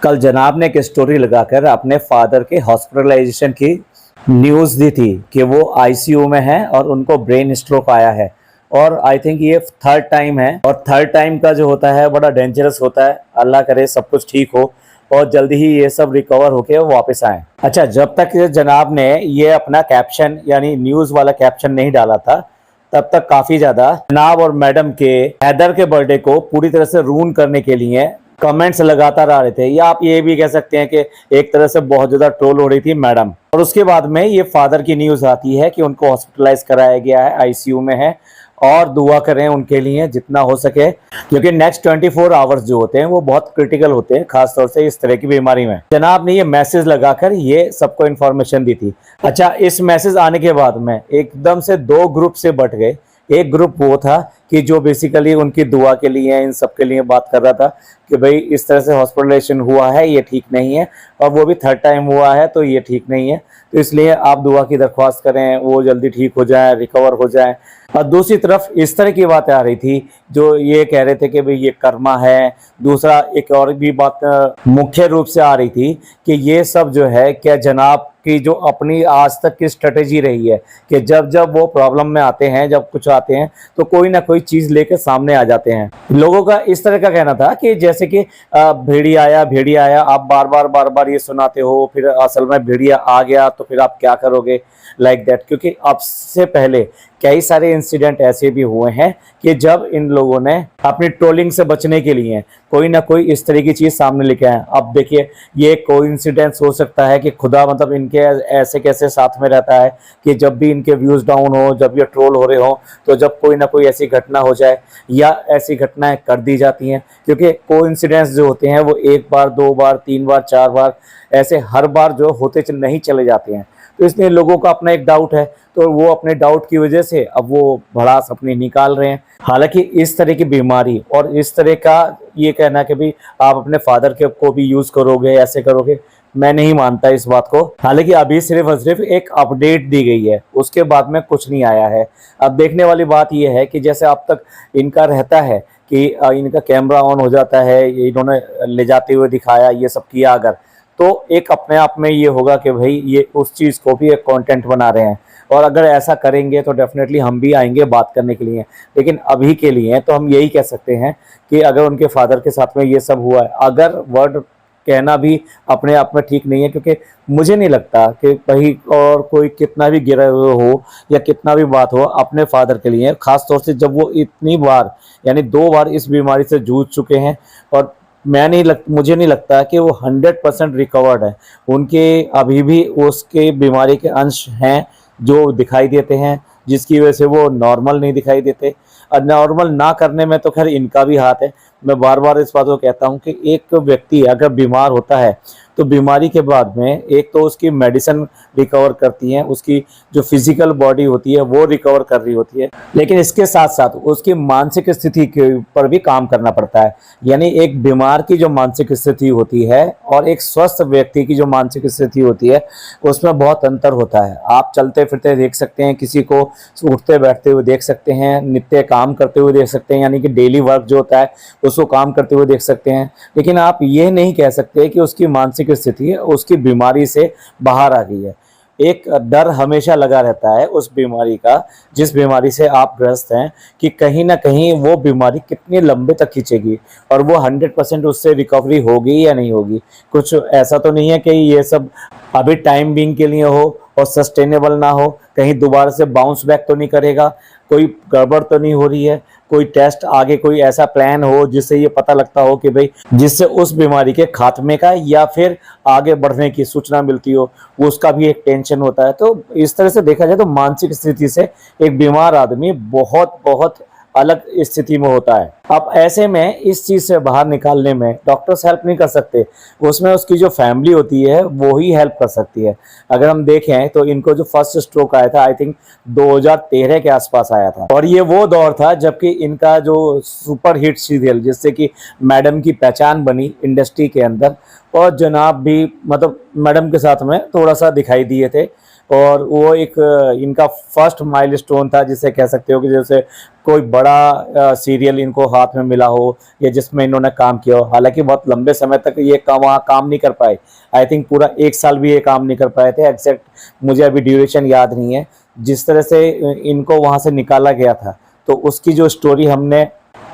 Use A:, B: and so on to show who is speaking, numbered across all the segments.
A: कल जनाब ने एक स्टोरी लगाकर अपने फादर के हॉस्पिटलाइजेशन की न्यूज़ दी थी कि वो आईसीयू में हैं और उनको ब्रेन स्ट्रोक आया है। और आई थिंक ये थर्ड टाइम है, और थर्ड टाइम का जो होता है बड़ा डेंजरस होता है। अल्लाह करे सब कुछ ठीक हो और जल्दी ही ये सब रिकवर होके वापस आए। अच्छा, जब तक ये जनाब ने ये अपना कैप्शन यानी न्यूज़ वाला कैप्शन नहीं डाला था, तब तक काफ़ी ज़्यादा जनाब और मैडम के हैदर के बर्थडे को पूरी तरह से रून करने के लिए कमेंट्स लगातार आ रहे थे, या आप ये भी कह सकते हैं कि एक तरह से बहुत ज़्यादा ट्रोल हो रही थी मैडम। और उसके बाद में ये फादर की न्यूज़ आती है कि उनको हॉस्पिटलाइज कराया गया है, आईसीयू में है, और दुआ करें उनके लिए जितना हो सके, क्योंकि नेक्स्ट 24 आवर्स जो होते हैं वो बहुत क्रिटिकल होते हैं, खासतौर से इस तरह की बीमारी में। जनाब ने ये मैसेज लगाकर ये सबको इन्फॉर्मेशन दी थी। अच्छा, इस मैसेज आने के बाद में एकदम से दो ग्रुप से बट गए। एक ग्रुप वो था कि जो बेसिकली उनकी दुआ के लिए, इन सब के लिए बात कर रहा था कि भाई इस तरह से हॉस्पिटलाइजेशन हुआ है, ये ठीक नहीं है, और वो भी थर्ड टाइम हुआ है तो ये ठीक नहीं है, तो इसलिए आप दुआ की दरख्वास्त करें, वो जल्दी ठीक हो जाए, रिकवर हो जाए। और दूसरी तरफ इस तरह की बातें आ रही थी जो ये कह रहे थे कि भाई ये कर्मा है। दूसरा एक और भी बात मुख्य रूप से आ रही थी कि ये सब जो है क्या जनाब की जो अपनी आज तक की स्ट्रेटेजी रही है कि जब जब वो प्रॉब्लम में आते हैं, जब कुछ आते हैं तो कोई ना कोई चीज़ लेकर सामने आ जाते हैं। लोगों का इस तरह का कहना था कि जैसे कि भेड़िया आया, आप बार बार ये सुनाते हो, फिर असल में भेड़िया आ गया तो फिर आप क्या करोगे, लाइक दैट। क्योंकि अब से पहले कई सारे इंसिडेंट ऐसे भी हुए हैं कि जब इन लोगों ने अपनी ट्रोलिंग से बचने के लिए कोई ना कोई इस तरह की चीज़ सामने लेके आए। अब देखिए, ये कोइंसिडेंस हो सकता है कि खुदा मतलब इनके ऐसे कैसे साथ में रहता है कि जब भी इनके व्यूज़ डाउन हो, जब ये ट्रोल हो रहे हो, तो जब कोई ना कोई ऐसी घटना हो जाए या ऐसी घटनाएं कर दी जाती हैं। क्योंकि कोइंसिडेंस जो होते हैं वो एक बार, दो बार, तीन बार, चार बार, ऐसे हर बार जो होते नहीं चले जाते हैं। तो इसलिए लोगों का अपना एक डाउट है, तो वो अपने डाउट की वजह से अब वो भड़ास अपनी निकाल रहे हैं। हालांकि इस तरह की बीमारी और इस तरह का ये कहना कि भाई आप अपने फादर के को भी यूज़ करोगे, ऐसे करोगे, मैं नहीं मानता इस बात को। हालांकि अभी सिर्फ और सिर्फ एक अपडेट दी गई है, उसके बाद में कुछ नहीं आया है। अब देखने वाली बात यह है कि जैसे अब तक इनका रहता है कि इनका कैमरा ऑन हो जाता है, इन्होंने ले जाते हुए दिखाया, ये सब किया, अगर तो एक अपने आप में ये होगा कि भाई ये उस चीज़ को भी एक कंटेंट बना रहे हैं। और अगर ऐसा करेंगे तो डेफिनेटली हम भी आएंगे बात करने के लिए। लेकिन अभी के लिए तो हम यही कह सकते हैं कि अगर उनके फादर के साथ में ये सब हुआ है, अगर वर्ड कहना भी अपने आप में ठीक नहीं है, क्योंकि मुझे नहीं लगता कि भाई और कोई कितना भी गिरा हुआ हो या कितना भी बात हो अपने फादर के लिए, ख़ास तौर से जब वो इतनी बार यानी 2 बार इस बीमारी से जूझ चुके हैं। और मुझे नहीं लगता कि वो 100% रिकवर्ड है। उनके अभी भी उसके बीमारी के अंश हैं जो दिखाई देते हैं, जिसकी वजह से वो नॉर्मल नहीं दिखाई देते। और नॉर्मल ना करने में तो खैर इनका भी हाथ है। मैं बार बार इस बात को कहता हूँ कि एक व्यक्ति अगर बीमार होता है तो बीमारी के बाद में एक तो उसकी मेडिसिन रिकवर करती है, उसकी जो फिजिकल बॉडी होती है वो रिकवर कर रही होती है, लेकिन इसके साथ साथ उसकी मानसिक स्थिति के ऊपर भी काम करना पड़ता है। यानी एक बीमार की जो मानसिक स्थिति होती है और एक स्वस्थ व्यक्ति की जो मानसिक स्थिति होती है उसमें बहुत अंतर होता है। आप चलते फिरते देख सकते हैं, किसी को उठते बैठते हुए देख सकते हैं, नित्य काम करते हुए देख सकते हैं, यानी कि डेली वर्क जो होता है उसको काम करते हुए देख सकते हैं, लेकिन आप ये नहीं कह सकते कि उसकी मानसिक स्थिति है उसकी बीमारी से बाहर आ गई है। एक डर हमेशा लगा रहता है उस बीमारी का, जिस बीमारी से आप ग्रस्त हैं, कि कहीं ना कहीं वो बीमारी कितने लंबे तक खींचेगी और वो 100% उससे रिकवरी होगी या नहीं होगी। कुछ ऐसा तो नहीं है कि ये सब अभी टाइम बीइंग के लिए हो और सस्टेनेबल ना हो, कहीं दोबारा से बाउंस बैक तो नहीं करेगा, कोई गड़बड़ तो नहीं हो रही है, कोई टेस्ट आगे कोई ऐसा प्लान हो जिससे ये पता लगता हो कि भाई जिससे उस बीमारी के खात्मे का या फिर आगे बढ़ने की सूचना मिलती हो, वो उसका भी एक टेंशन होता है। तो इस तरह से देखा जाए तो मानसिक स्थिति से एक बीमार आदमी बहुत बहुत अलग स्थिति में होता है। अब ऐसे में इस चीज़ से बाहर निकालने में डॉक्टर्स हेल्प नहीं कर सकते, उसमें उसकी जो फैमिली होती है वो ही हेल्प कर सकती है। अगर हम देखें तो इनको जो फर्स्ट स्ट्रोक आया था आई थिंक 2013 के आसपास आया था, और ये वो दौर था जबकि इनका जो सुपर हिट सीरियल जिससे कि मैडम की पहचान बनी इंडस्ट्री के अंदर, और जनाब भी मतलब मैडम के साथ में थोड़ा सा दिखाई दिए थे, और वो एक इनका फर्स्ट माइलस्टोन था, जिसे कह सकते हो कि जैसे कोई बड़ा सीरियल इनको हाथ में मिला हो या जिसमें इन्होंने काम किया हो। हालांकि बहुत लंबे समय तक ये वहाँ काम नहीं कर पाए, आई थिंक पूरा 1 साल भी ये काम नहीं कर पाए थे, एग्जैक्ट मुझे अभी ड्यूरेशन याद नहीं है। जिस तरह से इनको वहाँ से निकाला गया था, तो उसकी जो स्टोरी हमने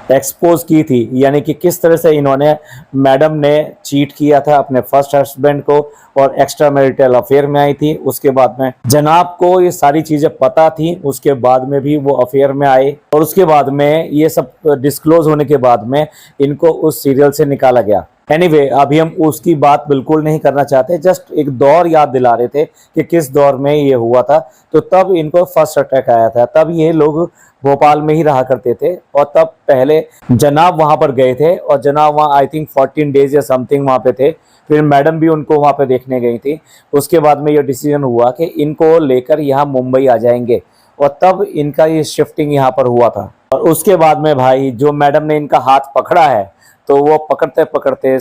A: एक्सपोज की थी, यानी कि किस तरह से इन्होंने, मैडम ने चीट किया था अपने फर्स्ट हस्बैंड को और एक्स्ट्रा मैरिटल अफेयर में आई थी। उसके बाद में जनाब को ये सारी चीजें पता थी, उसके बाद में भी वो अफेयर में आए और उसके बाद में ये सब डिस्क्लोज होने के बाद में इनको उस सीरियल से निकाला गया। एनीवे, अभी हम उसकी बात बिल्कुल नहीं करना चाहते, जस्ट एक दौर याद दिला रहे थे कि किस दौर में ये हुआ था। तो तब इनको फर्स्ट अटैक आया था, तब ये लोग भोपाल में ही रहा करते थे और तब पहले जनाब वहां पर गए थे और जनाब वहाँ आई थिंक 14 डेज या समथिंग वहाँ पे थे। फिर मैडम भी उनको वहाँ पे देखने गई थी। उसके बाद में ये डिसीजन हुआ कि इनको लेकर यहाँ मुंबई आ जाएंगे और तब इनका ये शिफ्टिंग यहाँ पर हुआ था। और उसके बाद में भाई जो मैडम ने इनका हाथ पकड़ा है, तो वो पकड़ते पकड़ते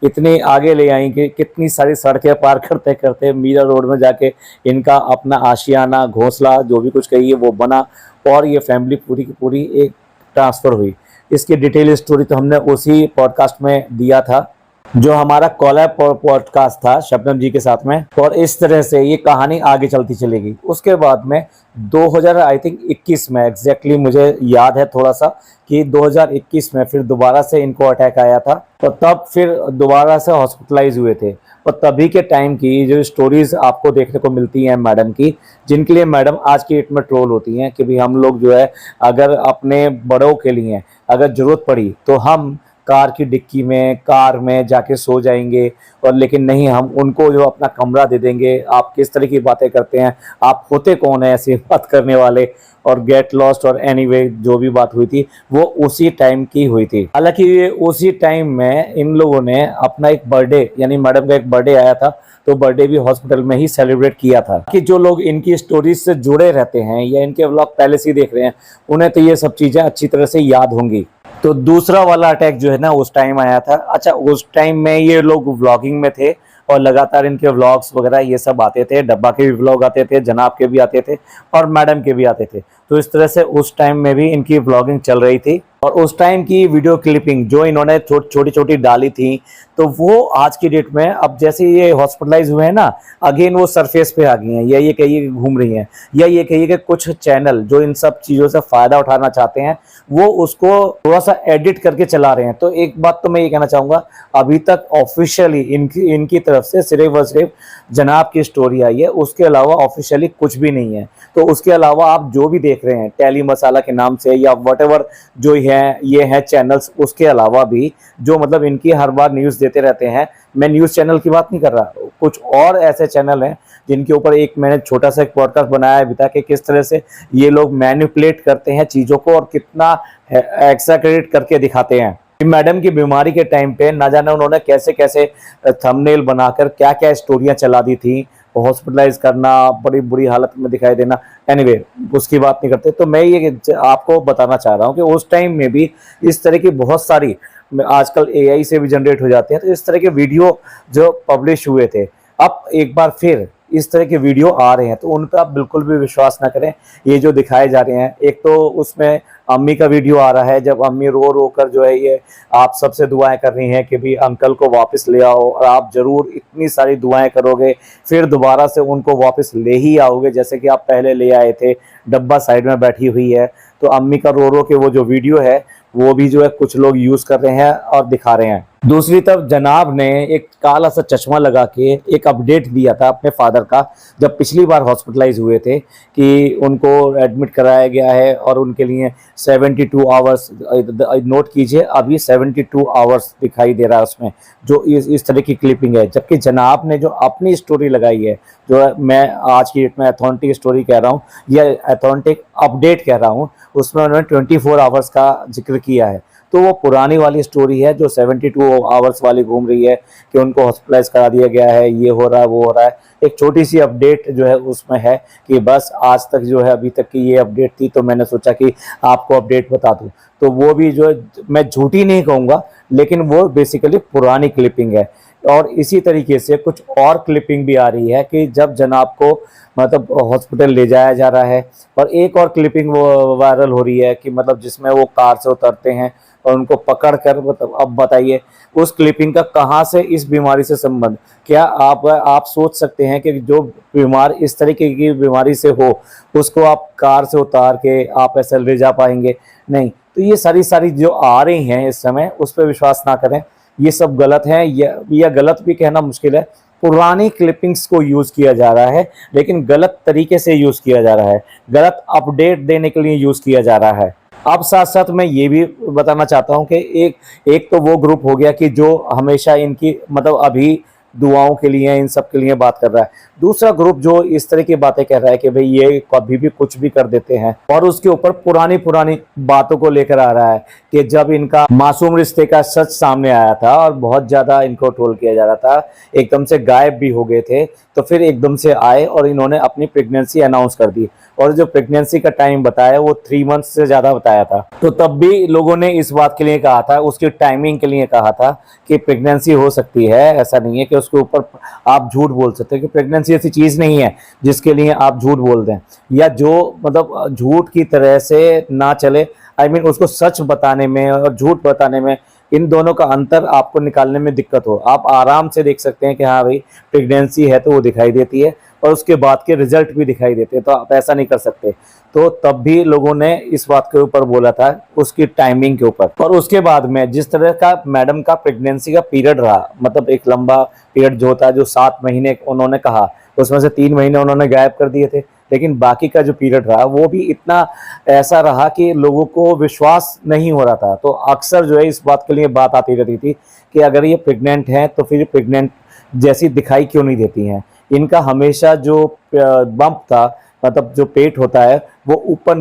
A: इतनी आगे ले आई कि कितनी सारी सड़कें पार करते करते मीरा रोड में जाके इनका अपना आशियाना, घोंसला, जो भी कुछ कहिए वो बना और ये फैमिली पूरी की पूरी एक ट्रांसफ़र हुई। इसकी डिटेल स्टोरी तो हमने उसी पॉडकास्ट में दिया था, जो हमारा कॉलर पॉडकास्ट था शबनम जी के साथ में। और इस तरह से ये कहानी आगे चलती चलेगी। उसके बाद में 2000 आई थिंक 21 में, एग्जैक्टली मुझे याद है थोड़ा सा, कि 2021 में फिर दोबारा से इनको अटैक आया था तो तब फिर दोबारा से हॉस्पिटलाइज हुए थे। और तभी के टाइम की जो स्टोरीज आपको देखने को मिलती हैं मैडम की, जिनके लिए मैडम आज की डेट में ट्रोल होती हैं कि भाई हम लोग जो है अगर अपने बड़ों के लिए अगर ज़रूरत पड़ी तो हम कार की डिक्की में, कार में जाके सो जाएंगे, और लेकिन नहीं, हम उनको जो अपना कमरा दे देंगे। आप किस तरह की बातें करते हैं, आप होते कौन है ऐसी बात करने वाले, और गेट लॉस्ट और एनीवे जो भी बात हुई थी वो उसी टाइम की हुई थी। हालांकि ये उसी टाइम में इन लोगों ने अपना एक बर्थडे, यानी मैडम का एक बर्थडे आया था, तो बर्थडे भी हॉस्पिटल में ही सेलिब्रेट किया था। कि जो लोग इनकी स्टोरीज से जुड़े रहते हैं या इनके व्लॉग पहले से ही देख रहे हैं, उन्हें तो ये सब चीज़ें अच्छी तरह से याद होंगी। तो दूसरा वाला अटैक जो है ना उस टाइम आया था। अच्छा, उस टाइम में ये लोग व्लॉगिंग में थे और लगातार इनके व्लॉग्स वगैरह ये सब आते थे, डब्बा के भी व्लॉग आते थे, जनाब के भी आते थे और मैडम के भी आते थे। तो इस तरह से उस टाइम में भी इनकी व्लॉगिंग चल रही थी। और उस टाइम की वीडियो क्लिपिंग जो इन्होंने छोटी छोटी डाली थी, तो वो आज की डेट में, अब जैसे ये हॉस्पिटलाइज हुए हैं ना, अगेन वो सरफेस पे आ गई हैं, या ये कहिए घूम रही हैं, या ये कहिए कि कुछ चैनल जो इन सब चीज़ों से फ़ायदा उठाना चाहते हैं वो उसको थोड़ा सा एडिट करके चला रहे हैं। तो एक बात तो मैं ये कहना चाहूँगा, अभी तक ऑफिशियली इनकी तरफ से सिर्फ और सिर्फ जनाब की स्टोरी आई है, उसके अलावा ऑफिशियली कुछ भी नहीं है। तो उसके अलावा आप जो भी देख रहे हैं टेली मसाला के नाम से या व्हाटएवर जो ये है चैनल्स, उसके अलावा भी जो मतलब इनकी हर बार न्यूज़ देते रहते हैं, मैं न्यूज़ चैनल की बात नहीं कर रहा, कुछ और ऐसे चैनल हैं जिनके ऊपर एक मैंने छोटा सा एक पॉडकास्ट बनाया है बिता के, किस तरह से ये लोग मैनिपुलेट करते हैं चीज़ों को और कितना एक्सैक्रेट करके दिखाते हैं। मैडम की बीमारी के टाइम पे ना जाने उन्होंने कैसे कैसे थंबनेल बनाकर क्या क्या स्टोरियां चला दी थी, हॉस्पिटलाइज करना, बड़ी बुरी हालत में दिखाई देना। एनीवे, उसकी बात नहीं करते। तो मैं ये आपको बताना चाह रहा हूँ कि उस टाइम में भी इस तरह की बहुत सारी, आजकल एआई से भी जनरेट हो जाते हैं, तो इस तरह के वीडियो जो पब्लिश हुए थे, अब एक बार फिर इस तरह के वीडियो आ रहे हैं, तो उन पर आप बिल्कुल भी विश्वास ना करें। ये जो दिखाए जा रहे हैं, एक तो उसमें अम्मी का वीडियो आ रहा है, जब अम्मी रो रो कर जो है ये आप सबसे दुआएं कर रही हैं कि भी अंकल को वापस ले आओ, और आप ज़रूर इतनी सारी दुआएं करोगे, फिर दोबारा से उनको वापस ले ही आओगे जैसे कि आप पहले ले आए थे। डब्बा साइड में बैठी हुई है, तो अम्मी का रो रो के वो जो वीडियो है वो भी जो है कुछ लोग यूज़ कर रहे हैं और दिखा रहे हैं। दूसरी तरफ जनाब ने एक काला सा चश्मा लगा के एक अपडेट दिया था अपने फादर का, जब पिछली बार हॉस्पिटलाइज हुए थे, कि उनको एडमिट कराया गया है और उनके लिए 72 आवर्स, नोट कीजिए अभी 72 आवर्स दिखाई दे रहा है उसमें, जो इस तरह की क्लिपिंग है। जबकि जनाब ने जो अपनी स्टोरी लगाई है, जो मैं आज की डेट में अथॉन्टिक स्टोरी कह रहा हूँ या अथॉन्टिक अपडेट कह रहा हूँ, उसमें उन्होंने 24 आवर्स का जिक्र किया है। तो वो पुरानी वाली स्टोरी है जो 72 आवर्स वाली घूम रही है कि उनको हॉस्पिटलाइज करा दिया गया है, ये हो रहा है, वो हो रहा है। एक छोटी सी अपडेट जो है उसमें है कि बस आज तक जो है अभी तक की ये अपडेट थी, तो मैंने सोचा कि आपको अपडेट बता दूं। तो वो भी जो है, मैं झूठी नहीं कहूँगा, लेकिन वो बेसिकली पुरानी क्लिपिंग है और इसी तरीके से कुछ और क्लिपिंग भी आ रही है कि जब जनाब को मतलब हॉस्पिटल ले जाया जा रहा है, और एक और क्लिपिंग वो वायरल हो रही है कि मतलब जिसमें वो कार से उतरते हैं और उनको पकड़ कर, मतलब अब बताइए उस क्लिपिंग का कहाँ से इस बीमारी से संबंध। क्या आप सोच सकते हैं कि जो बीमार इस तरीके की बीमारी से हो उसको आप कार से उतार के आप ऐसे ले जा पाएंगे? नहीं। तो ये सारी सारी जो आ रही हैं इस समय, उस पर विश्वास ना करें, ये सब गलत है। या गलत भी कहना मुश्किल है, पुरानी क्लिपिंग्स को यूज़ किया जा रहा है, लेकिन गलत तरीके से यूज़ किया जा रहा है, गलत अपडेट देने के लिए यूज़ किया जा रहा है। अब साथ साथ मैं ये भी बताना चाहता हूँ कि एक तो वो ग्रुप हो गया कि जो हमेशा इनकी मतलब अभी दुआओं के लिए, इन सब के लिए बात कर रहा है। दूसरा ग्रुप जो इस तरह की बातें कह रहा है कि भाई ये कभी भी कुछ भी कर देते हैं, और उसके ऊपर पुरानी पुरानी बातों को लेकर आ रहा है कि जब इनका मासूम रिश्ते का सच सामने आया था और बहुत ज़्यादा इनको ट्रोल किया जा रहा था, एकदम से गायब भी हो गए थे, तो फिर एकदम से आए और इन्होंने अपनी प्रेगनेंसी अनाउंस कर दी। और जो प्रेगनेंसी का टाइम बताया वो 3 मंथ से ज़्यादा बताया था। तो तब भी लोगों ने इस बात के लिए कहा था, उसकी टाइमिंग के लिए कहा था कि प्रेगनेंसी हो सकती है, ऐसा नहीं है कि उसके ऊपर आप झूठ बोल सकते हैं, कि प्रेगनेंसी ऐसी चीज़ नहीं है जिसके लिए आप झूठ बोल दें, या जो मतलब झूठ की तरह से ना चले। आई मीन उसको सच बताने में और झूठ बताने में, इन दोनों का अंतर आपको निकालने में दिक्कत हो, आप आराम से देख सकते हैं कि हाँ भाई प्रेगनेंसी है तो वो दिखाई देती है, और उसके बाद के रिजल्ट भी दिखाई देते हैं, तो आप ऐसा नहीं कर सकते। तो तब भी लोगों ने इस बात के ऊपर बोला था, उसकी टाइमिंग के ऊपर। और उसके बाद में जिस तरह का मैडम का प्रेगनेंसी का पीरियड रहा, मतलब एक लंबा पीरियड जो होता है, जो 7 महीने उन्होंने कहा, उसमें से 3 महीने उन्होंने गायब कर दिए थे, लेकिन बाकी का जो पीरियड रहा वो भी इतना ऐसा रहा कि लोगों को विश्वास नहीं हो रहा था। तो अक्सर जो है इस बात के लिए बात आती रहती थी कि अगर ये प्रेग्नेंट हैं तो फिर प्रेग्नेंट जैसी दिखाई क्यों नहीं देती हैं। इनका हमेशा जो बम्प था, मतलब जो पेट होता है वो ऊपर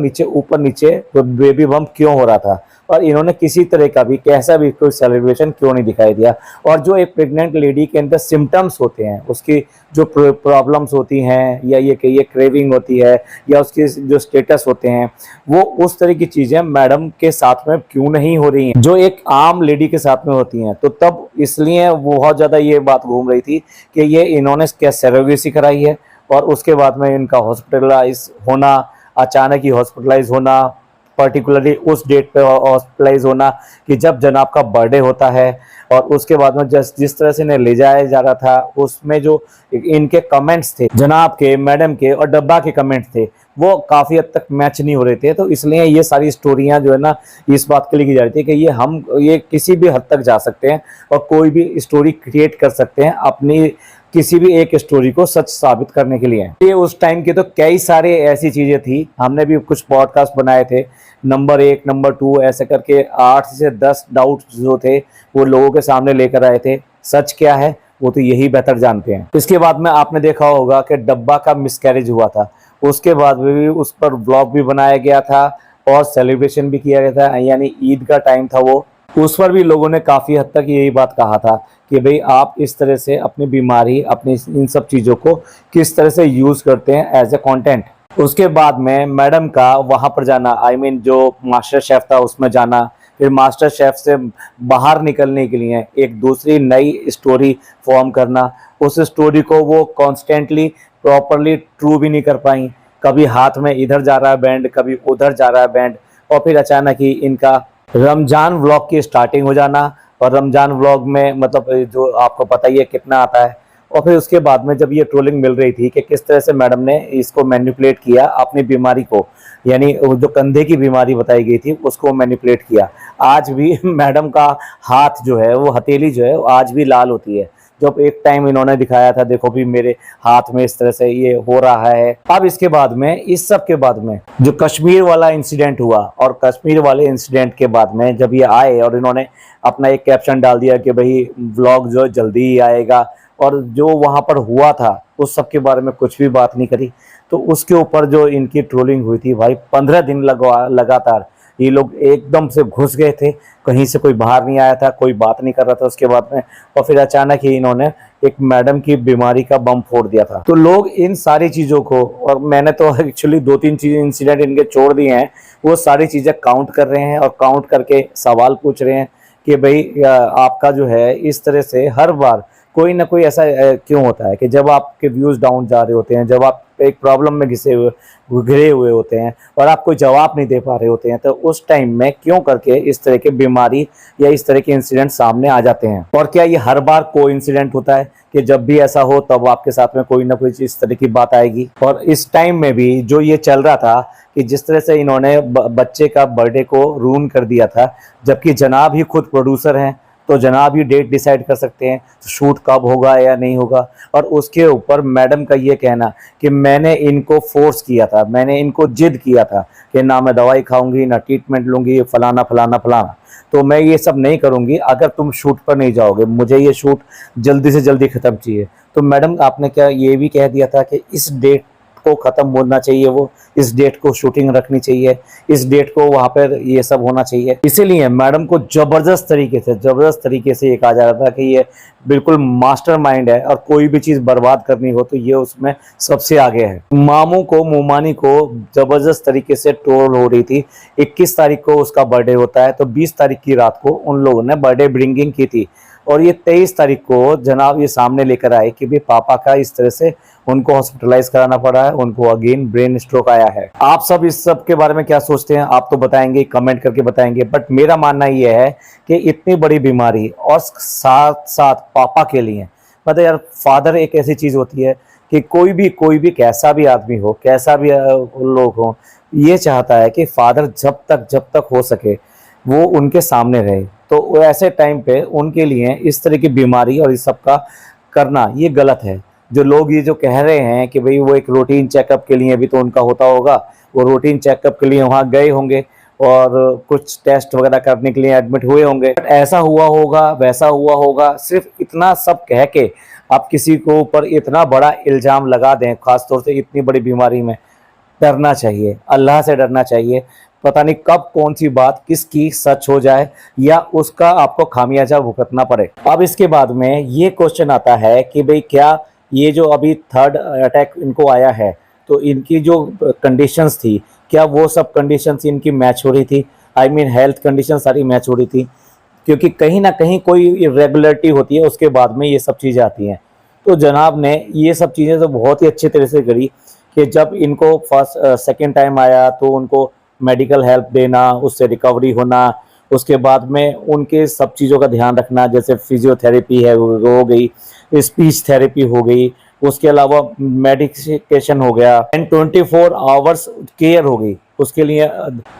A: नीचे बेबी बम्प क्यों हो रहा था, और इन्होंने किसी तरह का भी कैसा भी कोई सेलिब्रेशन क्यों नहीं दिखाई दिया। और जो एक प्रेग्नेंट लेडी के अंदर सिम्टम्स होते हैं, उसकी जो प्रॉब्लम्स होती हैं, या ये कहिए क्रेविंग होती है, या उसके जो स्टेटस होते हैं, वो उस तरह की चीज़ें मैडम के साथ में क्यों नहीं हो रही हैं जो एक आम लेडी के साथ में होती हैं। तो तब इसलिए बहुत ज़्यादा ये बात घूम रही थी कि ये इन्होंने क्या सरोगेसी कराई है, और उसके बाद में इनका हॉस्पिटलाइज होना, अचानक ही हॉस्पिटलाइज होना, पर्टिकुलरली उस डेट पे हॉस्पिटलाइज होना कि जब जनाब का बर्थडे होता है, और उसके बाद में जिस तरह से इन्हें ले जाया जा रहा था, उसमें जो इनके कमेंट्स थे जनाब के, मैडम के और डब्बा के कमेंट्स थे, वो काफ़ी हद तक मैच नहीं हो रहे थे। तो इसलिए ये सारी स्टोरियां जो है ना, इस बात के लिए की जा रही थी कि ये किसी भी हद तक जा सकते हैं और कोई भी स्टोरी क्रिएट कर सकते हैं अपनी किसी भी एक स्टोरी को सच साबित करने के लिए। ये उस टाइम के तो कई सारे ऐसी चीज़ें थी, हमने भी कुछ पॉडकास्ट बनाए थे, नंबर 1 नंबर 2 ऐसे करके 8 से 10 डाउट्स जो थे वो लोगों के सामने लेकर आए थे। सच क्या है वो तो यही बेहतर जानते हैं। इसके बाद में आपने देखा होगा कि डब्बा का मिसकैरेज हुआ था, उसके बाद भी उस पर ब्लॉग भी बनाया गया था और सेलिब्रेशन भी किया गया था, यानी ईद का टाइम था वो, उस पर भी लोगों ने काफ़ी हद तक यही बात कहा था कि भाई आप इस तरह से अपनी बीमारी, अपनी इन सब चीज़ों को किस तरह से यूज़ करते हैं एज ए कंटेंट। उसके बाद में मैडम का वहाँ पर जाना, आई मीन जो मास्टर शेफ़ था उसमें जाना, फिर मास्टर शेफ़ से बाहर निकलने के लिए एक दूसरी नई स्टोरी फॉर्म करना, उस स्टोरी को वो कॉन्स्टेंटली प्रॉपरली ट्रू भी नहीं कर पाई, कभी हाथ में इधर जा रहा है बैंड, कभी उधर जा रहा है बैंड, और फिर अचानक ही इनका रमज़ान व्लॉग की स्टार्टिंग हो जाना, और रमज़ान व्लॉग में मतलब जो आपको पता ही है कितना आता है। और फिर उसके बाद में जब ये ट्रोलिंग मिल रही थी कि किस तरह से मैडम ने इसको मैनिपुलेट किया अपनी बीमारी को, यानी जो कंधे की बीमारी बताई गई थी उसको मैनिपुलेट किया। आज भी मैडम का हाथ जो है, वो हथेली जो है, आज भी लाल होती है। जब एक टाइम इन्होंने दिखाया था, देखो भी मेरे हाथ में इस तरह से ये हो रहा है। अब इसके बाद में, इस सब के बाद में जो कश्मीर वाला इंसिडेंट हुआ, और कश्मीर वाले इंसिडेंट के बाद में जब ये आए और इन्होंने अपना एक कैप्शन डाल दिया कि भाई व्लॉग जो जल्दी ही आएगा, और जो वहाँ पर हुआ था उस सब के बारे में कुछ भी बात नहीं करी, तो उसके ऊपर जो इनकी ट्रोलिंग हुई थी भाई, 15 दिन लगातार ये लोग एकदम से घुस गए थे, कहीं से कोई बाहर नहीं आया था, कोई बात नहीं कर रहा था उसके बाद में। और फिर अचानक ही इन्होंने एक मैडम की बीमारी का बम फोड़ दिया था। तो लोग इन सारी चीज़ों को, और मैंने तो एक्चुअली 2-3 चीज़ें इंसिडेंट इनके छोड़ दिए हैं, वो सारी चीज़ें काउंट कर रहे हैं और काउंट करके सवाल पूछ रहे हैं कि भाई आपका जो है इस तरह से हर बार कोई ना कोई ऐसा क्यों होता है कि जब आपके व्यूज़ डाउन जा रहे होते हैं, जब आप एक प्रॉब्लम में घिरे हुए होते हैं और आप कोई जवाब नहीं दे पा रहे होते हैं, तो उस टाइम में क्यों करके इस तरह की बीमारी या इस तरह के इंसिडेंट सामने आ जाते हैं। और क्या ये हर बार कोइंसिडेंट होता है कि जब भी ऐसा हो तब आपके साथ में कोई ना कोई इस तरह की बात आएगी? और इस टाइम में भी जो ये चल रहा था कि जिस तरह से इन्होंने बच्चे का बर्थडे को रूइन कर दिया था, जबकि जनाब ही खुद प्रोड्यूसर हैं, तो जनाब ही डेट डिसाइड कर सकते हैं शूट कब होगा या नहीं होगा। और उसके ऊपर मैडम का ये कहना कि मैंने इनको फोर्स किया था, मैंने इनको जिद किया था कि ना मैं दवाई खाऊंगी, ना ट्रीटमेंट लूंगी, फलाना फलाना फलाना, तो मैं ये सब नहीं करूंगी अगर तुम शूट पर नहीं जाओगे, मुझे ये शूट जल्दी से जल्दी ख़त्म चाहिए। तो मैडम आपने क्या ये भी कह दिया था कि इस डेट को ख़त्म होना चाहिए, वो इस डेट को शूटिंग रखनी चाहिए, इस डेट को वहाँ पर ये सब होना चाहिए। इसीलिए मैडम को ज़बरदस्त तरीके से ये कहा जा रहा था कि ये बिल्कुल मास्टरमाइंड है और कोई भी चीज़ बर्बाद करनी हो तो ये उसमें सबसे आगे है। मामू को, मोमानी को ज़बरदस्त तरीके से ट्रोल हो रही थी। 21 तारीख को उसका बर्थडे होता है, तो 20 तारीख की रात को उन लोगों ने बर्थडे ब्रिंगिंग की थी और ये 23 तारीख को जनाब ये सामने लेकर आए कि भाई पापा का इस तरह से उनको हॉस्पिटलाइज कराना पड़ा है, उनको अगेन ब्रेन स्ट्रोक आया है। आप सब इस सब के बारे में क्या सोचते हैं? आप तो बताएंगे, कमेंट करके बताएंगे, बट मेरा मानना ये है कि इतनी बड़ी बीमारी और साथ साथ पापा के लिए, मतलब यार फादर एक ऐसी चीज़ होती है कि कोई भी कैसा भी आदमी हो, कैसा भी लोग हो, ये चाहता है कि फादर जब तक हो सके वो उनके सामने रहे। तो ऐसे टाइम पे उनके लिए इस तरह की बीमारी और इस सब का करना ये गलत है। जो लोग ये जो कह रहे हैं कि भाई वो एक रूटीन चेकअप के लिए भी तो उनका होता होगा, वो रूटीन चेकअप के लिए वहाँ गए होंगे और कुछ टेस्ट वगैरह करने के लिए एडमिट हुए होंगे, ऐसा हुआ होगा, वैसा हुआ होगा, सिर्फ इतना सब कह के आप किसी को ऊपर इतना बड़ा इल्ज़ाम लगा दें, खासतौर से इतनी बड़ी बीमारी में। डरना चाहिए, अल्लाह से डरना चाहिए। पता नहीं कब कौन सी बात किसकी सच हो जाए या उसका आपको खामियाजा भुगतना पड़े। अब इसके बाद में ये क्वेश्चन आता है कि भाई क्या ये जो अभी थर्ड अटैक इनको आया है, तो इनकी जो कंडीशंस थी, क्या वो सब कंडीशंस इनकी मैच हो रही थी? आई मीन हेल्थ कंडीशन सारी मैच हो रही थी? क्योंकि कहीं ना कहीं कोई इरेगुलरिटी होती है, उसके बाद में ये सब चीज़ें आती हैं। तो जनाब ने ये सब चीज़ें तो बहुत ही अच्छे तरह से करी कि जब इनको फर्स्ट सेकेंड टाइम आया तो उनको मेडिकल हेल्प देना, उससे रिकवरी होना, उसके बाद में उनके सब चीज़ों का ध्यान रखना, जैसे फिजियोथेरेपी है वो हो गई, स्पीच थेरेपी हो गई, उसके अलावा मेडिकेशन हो गया एंड 24 आवर्स केयर हो गई। उसके लिए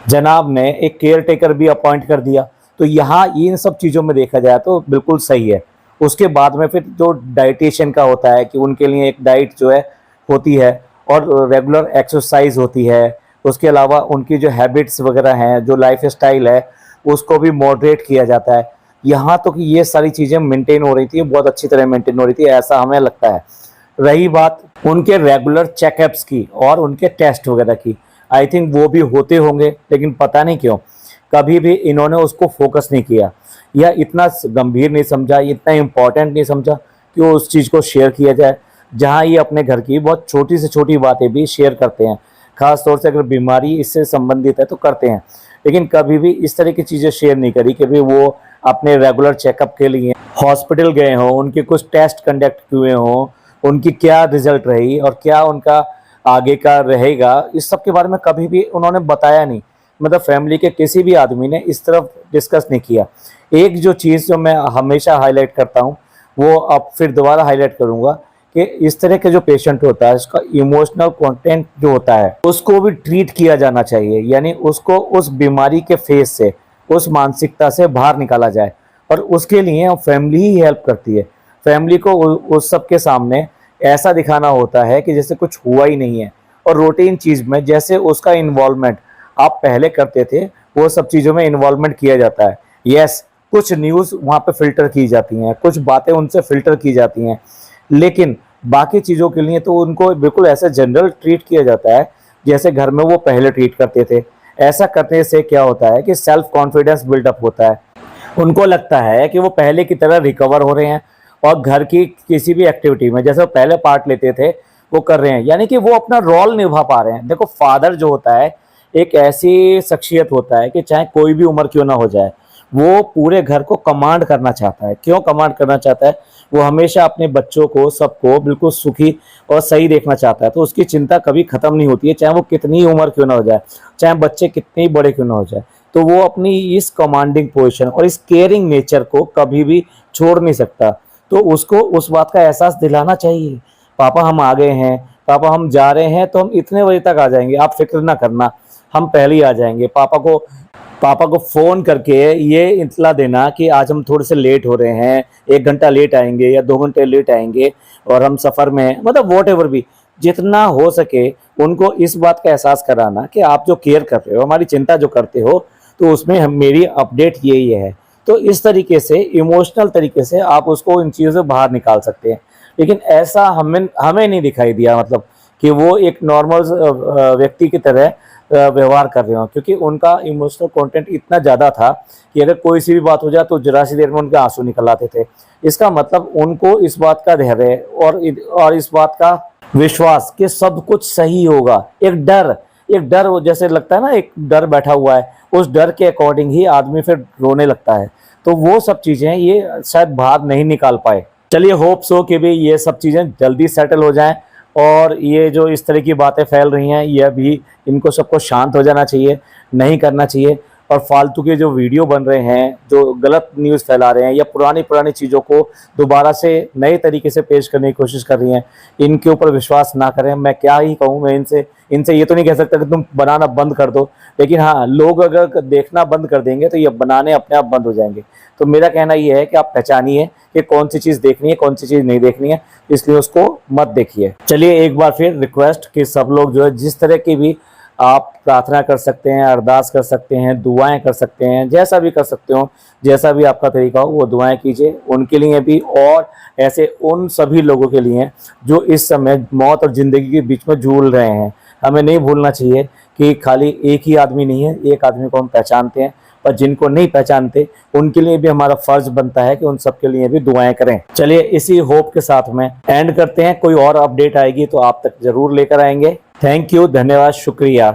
A: जनाब ने एक केयर टेकर भी अपॉइंट कर दिया। तो यहाँ इन सब चीज़ों में देखा जाए तो बिल्कुल सही है। उसके बाद में फिर जो डाइटिशियन का होता है कि उनके लिए एक डाइट जो है होती है और रेगुलर एक्सरसाइज होती है। उसके अलावा उनकी जो हैबिट्स वगैरह हैं, जो लाइफ स्टाइल है, उसको भी मॉडरेट किया जाता है। यहाँ तो कि ये सारी चीज़ें मेंटेन हो रही थी, बहुत अच्छी तरह मेंटेन हो रही थी, ऐसा हमें लगता है। रही बात उनके रेगुलर चेकअप्स की और उनके टेस्ट वगैरह की, आई थिंक वो भी होते होंगे, लेकिन पता नहीं क्यों कभी भी इन्होंने उसको फोकस नहीं किया या इतना गंभीर नहीं समझा, इतना इम्पोर्टेंट नहीं समझा कि उस चीज़ को शेयर किया जाए। जहाँ ये अपने घर की बहुत छोटी से छोटी बातें भी शेयर करते हैं, ख़ास तौर से अगर बीमारी इससे संबंधित है तो करते हैं, लेकिन कभी भी इस तरह की चीज़ें शेयर नहीं करी कि भाई वो अपने रेगुलर चेकअप के लिए हॉस्पिटल गए हों, उनके कुछ टेस्ट कंडक्ट हुए हों, उनकी क्या रिजल्ट रही और क्या उनका आगे का रहेगा, इस सब के बारे में कभी भी उन्होंने बताया नहीं। मतलब फैमिली के किसी भी आदमी ने इस तरफ डिस्कस नहीं किया। एक जो चीज़ जो मैं हमेशा हाईलाइट करता हूँ, वो अब फिर दोबारा हाईलाइट करूँगा कि इस तरह के जो पेशेंट होता है उसका इमोशनल कंटेंट जो होता है उसको भी ट्रीट किया जाना चाहिए, यानी उसको उस बीमारी के फेज से, उस मानसिकता से बाहर निकाला जाए। और उसके लिए फैमिली ही हेल्प करती है। फैमिली को उस सब के सामने ऐसा दिखाना होता है कि जैसे कुछ हुआ ही नहीं है, और रूटीन चीज़ में जैसे उसका इन्वॉल्वमेंट आप पहले करते थे वो सब चीज़ों में इन्वॉल्वमेंट किया जाता है। यस, कुछ न्यूज़ वहाँ पे फिल्टर की जाती हैं, कुछ बातें उनसे फिल्टर की जाती हैं, लेकिन बाकी चीज़ों के लिए तो उनको बिल्कुल ऐसे जनरल ट्रीट किया जाता है जैसे घर में वो पहले ट्रीट करते थे। ऐसा करने से क्या होता है कि सेल्फ कॉन्फिडेंस बिल्डअप होता है। उनको लगता है कि वो पहले की तरह रिकवर हो रहे हैं और घर की किसी भी एक्टिविटी में जैसे वो पहले पार्ट लेते थे वो कर रहे हैं, यानी कि वो अपना रोल निभा पा रहे हैं। देखो, फादर जो होता है एक ऐसी शख्सियत होता है कि चाहे कोई भी उम्र क्यों ना हो जाए, वो पूरे घर को कमांड करना चाहता है। क्यों कमांड करना चाहता है? वो हमेशा अपने बच्चों को, सबको बिल्कुल सुखी और सही देखना चाहता है। तो उसकी चिंता कभी खत्म नहीं होती है, चाहे वो कितनी उम्र क्यों ना हो जाए, चाहे बच्चे कितने ही बड़े क्यों ना हो जाए। तो वो अपनी इस कमांडिंग पोजीशन और इस केयरिंग नेचर को कभी भी छोड़ नहीं सकता। तो उसको उस बात का एहसास दिलाना चाहिए, पापा हम आ गए हैं, पापा हम जा रहे हैं, तो हम इतने बजे तक आ जाएंगे, आप फिक्र ना करना, हम पहले ही आ जाएंगे। पापा को फ़ोन करके ये इत्तला देना कि आज हम थोड़े से लेट हो रहे हैं, 1 घंटा लेट आएंगे या 2 घंटे लेट आएंगे और हम सफ़र में हैं, मतलब वॉटएवर भी, जितना हो सके उनको इस बात का एहसास कराना कि आप जो केयर कर रहे हो, हमारी चिंता जो करते हो, तो उसमें हम मेरी अपडेट यही है। तो इस तरीके से इमोशनल तरीके से आप उसको इन चीज़ों से बाहर निकाल सकते हैं। लेकिन ऐसा हमें हमें नहीं दिखाई दिया, मतलब कि वो एक नॉर्मल व्यक्ति की तरह व्यवहार कर रहे हो, क्योंकि उनका इमोशनल कंटेंट इतना ज़्यादा था कि अगर कोई सी भी बात हो जाए तो जरा सी देर में उनके आंसू निकल आते थे। इसका मतलब उनको इस बात का धैर्य और इस बात का विश्वास कि सब कुछ सही होगा, एक डर वो जैसे लगता है ना, एक डर बैठा हुआ है, उस डर के अकॉर्डिंग ही आदमी फिर रोने लगता है। तो वो सब चीज़ें ये शायद बाहर नहीं निकाल पाए। चलिए होप सो कि भी ये सब चीज़ें जल्दी सेटल हो जाएं और ये जो इस तरह की बातें फैल रही हैं, ये भी इनको सबको शांत हो जाना चाहिए, नहीं करना चाहिए। और फालतू के जो वीडियो बन रहे हैं, जो गलत न्यूज़ फैला रहे हैं या पुरानी चीज़ों को दोबारा से नए तरीके से पेश करने की कोशिश कर रही हैं, इनके ऊपर विश्वास ना करें। मैं क्या ही कहूँ, मैं इनसे ये तो नहीं कह सकता कि तुम बनाना बंद कर दो, लेकिन हाँ, लोग अगर देखना बंद कर देंगे तो ये बनाने अपने आप बंद हो जाएंगे। तो मेरा कहना ये है कि आप पहचानिए कि कौन सी चीज़ देखनी है, कौन सी चीज़ नहीं देखनी है, इसलिए उसको मत देखिए। चलिए एक बार फिर रिक्वेस्ट कि सब लोग जो है जिस तरह की भी आप प्रार्थना कर सकते हैं, अरदास कर सकते हैं, दुआएं कर सकते हैं, जैसा भी कर सकते हो, जैसा भी आपका तरीका हो वो दुआएं कीजिए उनके लिए भी, और ऐसे उन सभी लोगों के लिए जो इस समय मौत और ज़िंदगी के बीच में झूल रहे हैं। हमें नहीं भूलना चाहिए कि खाली एक ही आदमी नहीं है, एक आदमी को हम पहचानते हैं, और जिनको नहीं पहचानते उनके लिए भी हमारा फर्ज बनता है कि उन सब के लिए भी दुआएं करें। चलिए इसी होप के साथ में एंड करते हैं। कोई और अपडेट आएगी तो आप तक जरूर लेकर आएंगे। थैंक यू, धन्यवाद, शुक्रिया।